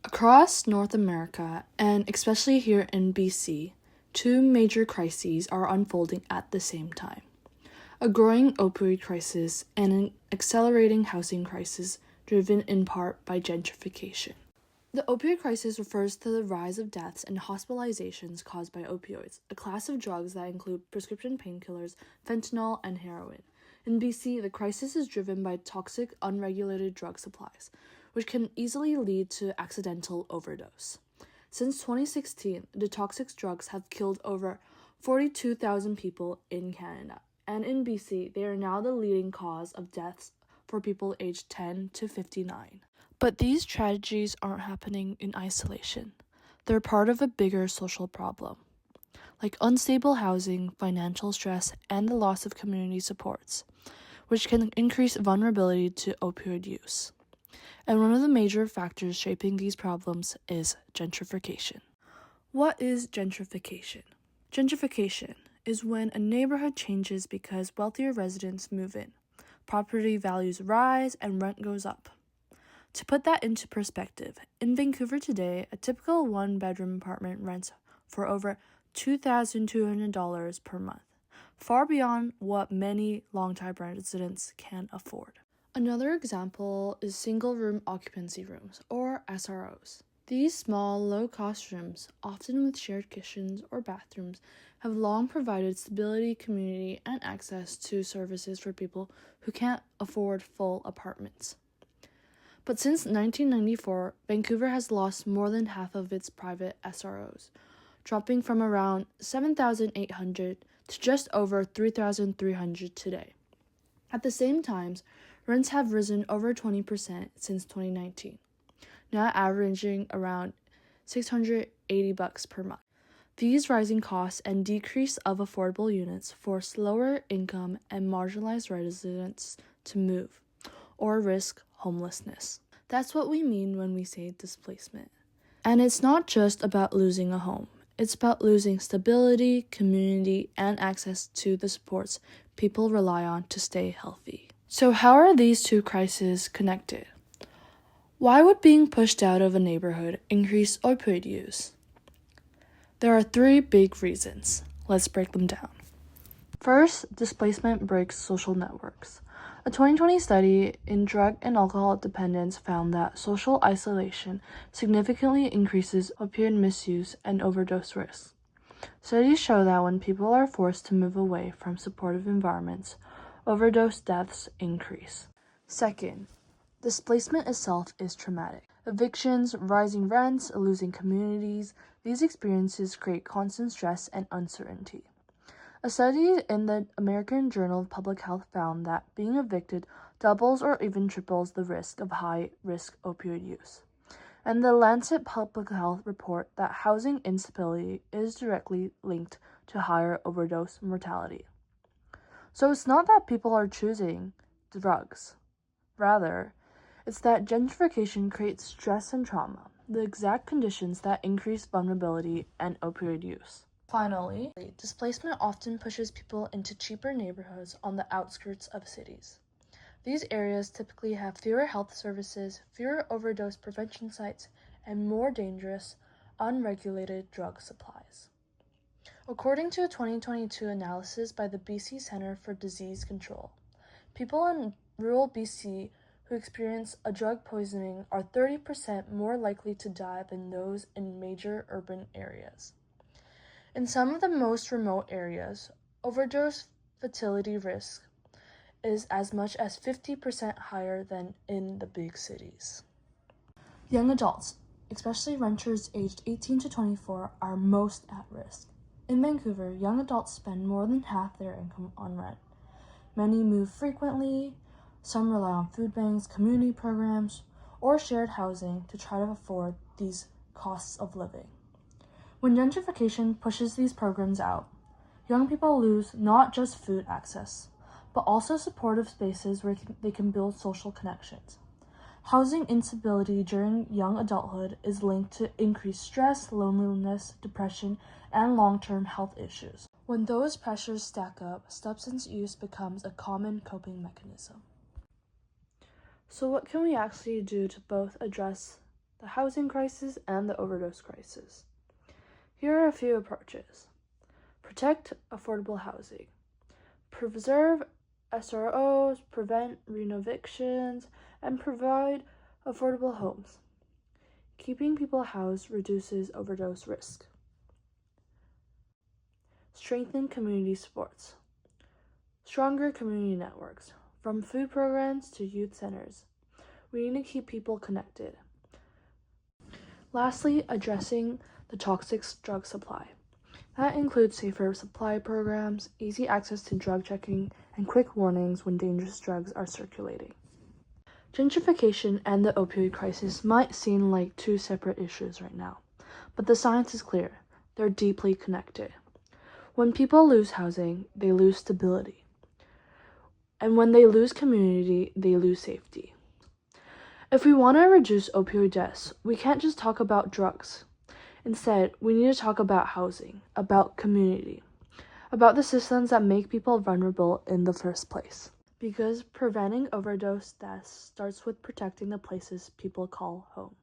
Across North America, and especially here in BC, two major crises are unfolding at the same time. A growing opioid crisis and an accelerating housing crisis driven in part by gentrification. The opioid crisis refers to the rise of deaths and hospitalizations caused by opioids, a class of drugs that include prescription painkillers, fentanyl, and heroin. In BC, the crisis is driven by toxic, unregulated drug supplies, which can easily lead to accidental overdose. Since 2016, the toxic drugs have killed over 42,000 people in Canada, and in BC, they are now the leading cause of deaths for people aged 10 to 59. But these tragedies aren't happening in isolation. They're part of a bigger social problem, like unstable housing, financial stress, and the loss of community supports, which can increase vulnerability to opioid use. And one of the major factors shaping these problems is gentrification. What is gentrification? Gentrification is when a neighborhood changes because wealthier residents move in, property values rise, and rent goes up. To put that into perspective, in Vancouver today, a typical one-bedroom apartment rents for over $2,200 per month, far beyond what many long-time residents can afford. Another example is single-room occupancy rooms, or SROs. These small, low-cost rooms, often with shared kitchens or bathrooms, have long provided stability, community, and access to services for people who can't afford full apartments. But since 1994, Vancouver has lost more than half of its private SROs, dropping from around 7,800 to just over 3,300 today. At the same time, rents have risen over 20% since 2019, now averaging around $680 per month. These rising costs and decrease of affordable units force lower income and marginalized residents to move or risk homelessness. That's what we mean when we say displacement. And it's not just about losing a home. It's about losing stability, community, and access to the supports people rely on to stay healthy. So how are these two crises connected? Why would being pushed out of a neighborhood increase opioid use? There are three big reasons. Let's break them down. First, displacement breaks social networks. A 2020 study in drug and alcohol dependence found that social isolation significantly increases opioid misuse and overdose risks. Studies show that when people are forced to move away from supportive environments, overdose deaths increase. Second, displacement itself is traumatic. Evictions, rising rents, losing communities, these experiences create constant stress and uncertainty. A study in the American Journal of Public Health found that being evicted doubles or even triples the risk of high-risk opioid use. And the Lancet Public Health report that housing instability is directly linked to higher overdose mortality. So it's not that people are choosing drugs. Rather, it's that gentrification creates stress and trauma, the exact conditions that increase vulnerability and opioid use. Finally, displacement often pushes people into cheaper neighborhoods on the outskirts of cities. These areas typically have fewer health services, fewer overdose prevention sites, and more dangerous, unregulated drug supplies. According to a 2022 analysis by the BC Centre for Disease Control, people in rural BC who experience a drug poisoning are 30% more likely to die than those in major urban areas. In some of the most remote areas, overdose fatality risk is as much as 50% higher than in the big cities. Young adults, especially renters aged 18 to 24, are most at risk. In Vancouver, young adults spend more than half their income on rent. Many move frequently, some rely on food banks, community programs, or shared housing to try to afford these costs of living. When gentrification pushes these programs out, young people lose not just food access, but also supportive spaces where they can build social connections. Housing instability during young adulthood is linked to increased stress, loneliness, depression, and long-term health issues. When those pressures stack up, substance use becomes a common coping mechanism. So what can we actually do to both address the housing crisis, and the overdose crisis. Here are a few approaches. Protect affordable housing. Preserve SROs, prevent renovictions, and provide affordable homes. Keeping people housed reduces overdose risk. Strengthen community supports. Stronger community networks, from food programs to youth centers. We need to keep people connected. Lastly, addressing the toxic drug supply. That includes safer supply programs, easy access to drug checking, and quick warnings when dangerous drugs are circulating. Gentrification and the opioid crisis might seem like two separate issues right now, but the science is clear. They're deeply connected. When people lose housing, they lose stability. And when they lose community, they lose safety. If we want to reduce opioid deaths, we can't just talk about drugs. Instead, we need to talk about housing, about community, about the systems that make people vulnerable in the first place. Because preventing overdose deaths starts with protecting the places people call home.